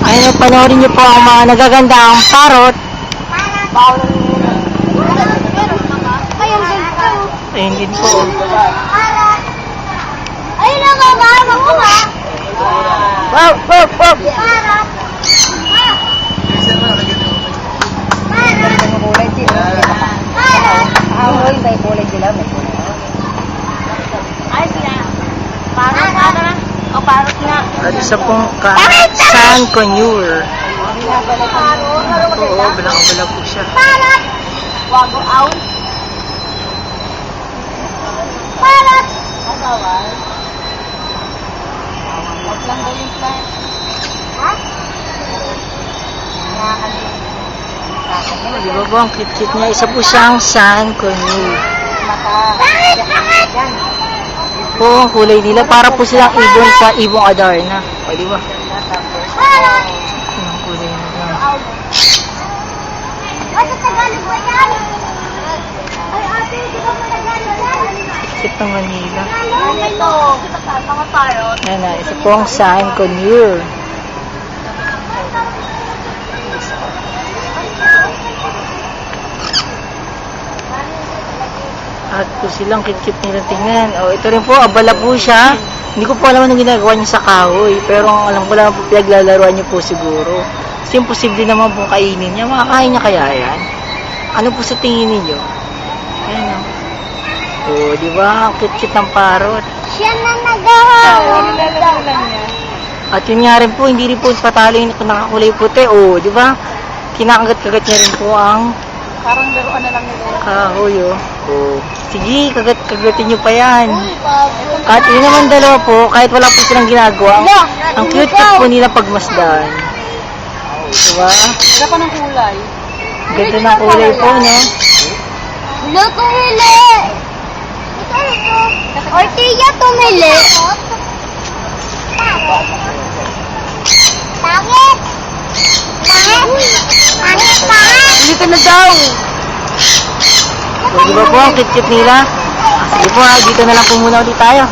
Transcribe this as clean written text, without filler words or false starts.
Ayun, panoorin niyo po ang mga nagagandang parot. Ayun din po. Ayun na mama, makuha. Wow, wow, wow. Parot. Ay, siya. Parot na. O, parot na. At isa pong San Conure. Oo, balang-balang po siya. Parot. Wago out. Parot. Agawal. Huwag lang daw yung plant. Ha? Di ba po ang cute-cute niya? Isa po siyang San Conure. Bakit? Bakit? Po ang kulay nila. Para po silang ibon sa ibong Adarna. O, di ba? Parot. Ang kulay nila. Sa Tagalog ba yan? Ay, ate, di ba mo Tagalog yan? Cute ng Manila. Ito. Mga parot. Ayan na, isa po ang San Conure. At po silang cute nila tingnan. O, ito rin po, abala po siya. Hindi ko po alam anong ginagawa niya sa kahoy. Pero ang alam ko lang po, pinaglalaruan niyo po siguro. Kasi imposible naman po kainin niya. Makakain niya kaya yan? Ano po sa tingin niyo? Ayan o. O, di ba? Ang cute ng parot. Siya na nag-ahawak. At yun nga rin po, hindi rin po patalo yung nakakulay puti. O, di ba? Kinakagat-kagat niya rin po ang Parang laruan na lang nila. kahoy, o. O, sige, kagatin niyo pa yan. At yun naman dalawa po, kahit wala po silang ginagawa, ang cute po nila pagmasdan. Diba? Wala pa ng kulay. Ganda ng kulay po, no? Wala tumili. Ortiga tumili. Bakit? Bakit? Hindi ka na daw! O, diba po, ang cute nila? Sige po, dito na lang po muna ulit tayo.